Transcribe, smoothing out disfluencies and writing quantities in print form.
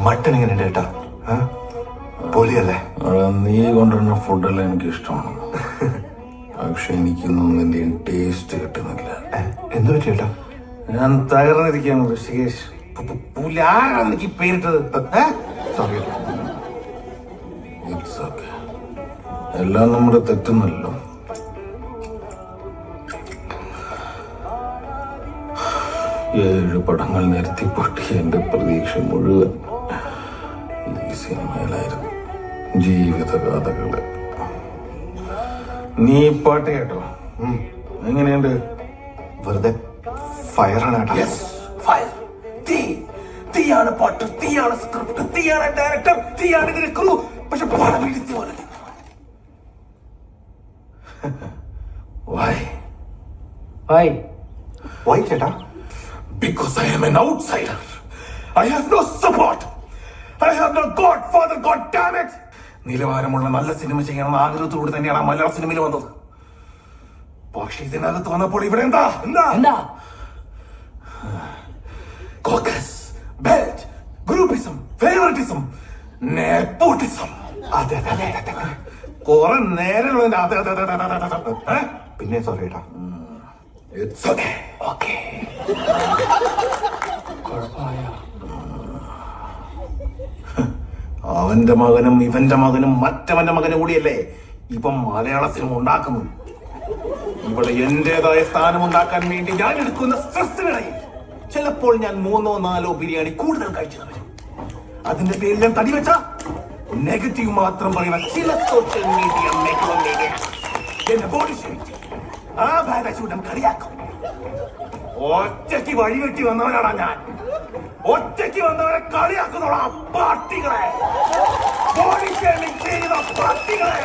Mutton എങ്ങനെയുണ്ട് ചേട്ടാ? പൊളിയല്ലേ? നീ കൊണ്ടുവരുന്ന ഫുഡെല്ലാം എനിക്ക് ഇഷ്ടമാണ്. പക്ഷെ എനിക്കൊന്നും എന്റെയും ടേസ്റ്റ് കിട്ടുന്നില്ല. എന്തു പറ്റി ചേട്ടാ? ഞാൻ തകർന്നിരിക്കുകയാണ് ഋഷികേഷ്. ആരാണ് എനിക്ക് പേരിട്ടത്? സോറി. It's okay. എല്ലാം നമ്മുടെ തെറ്റുന്നല്ലോ. ഏഴ് പടങ്ങൾ നിരത്തിപ്പൊട്ടി എന്റെ പ്രതീക്ഷ മുഴുവൻ ഈ സിനിമയിലായിരുന്നു. ജീവിതഗാഥകള്. നീ പാട്ട് കേട്ടോ? എങ്ങനെയുണ്ട്? വെറുതെ ഫയറാണ് ചേട്ടാ. ഫയർ. തീ. തീയാണ് പാട്ട്, തീയാണ് സ്ക്രിപ്റ്റ്, തീയാണ് ഡയറക്ടർ, തീയാണ് ഇതിന്റെ ക്രൂ. പക്ഷെ പടം പിടിച്ചു പോലെ. Why? Why ചേട്ടാ? Because I am an outsider. I have no support. I have no godfather. God damn it. നിലവാരമുള്ള നല്ല സിനിമ ചെയ്യണമെന്ന ആഗ്രഹത്തോട് തന്നെയാണ് ആ മലയാള സിനിമയിൽ വന്നത്. പക്ഷെ ഇതിനകത്ത് വന്നപ്പോൾ ഇവിടെ എന്താ caucus, belt, groupism, favouritism, nepotism. അതെ. കുറെ നേരമുള്ള പിന്നെ സോറി ചേട്ടാ. It's okay. ഓക്കെ. അവന്റെ മകനും ഇവന്റെ മകനും മറ്റവന്റെ മകനും കൂടിയല്ലേ ഇപ്പം മലയാള സിനിമ ഉണ്ടാക്കുന്നത്. ഇവിടെ എന്റേതായ സ്ഥാനം ഉണ്ടാക്കാൻ വേണ്ടി ഞാൻ എടുക്കുന്ന സ്ട്രെസ്സിനിടയിൽ ചിലപ്പോൾ ഞാൻ 3-4 ബിരിയാണി കൂടുതൽ കഴിച്ചു വരും. അതിന്റെ പേരിൽ ഞാൻ തടി വെച്ച നെഗറ്റീവ് മാത്രം പറയുന്ന ചില സോഷ്യൽ മീഡിയ എന്റെ ബോഡി ക്ഷണിച്ചു ആ ഭാഗം കളിയാക്കും. ഒറ്റയ്ക്ക് വഴിവെട്ടി വന്നവനാണ് ഞാൻ. ഒറ്റയ്ക്ക് വന്നവരെ കളിയാക്കുന്നോളാം പാർട്ടികളെ. ബോഡി ഷേമിംഗ് ചെയ്യുന്ന പാർട്ടികളെ.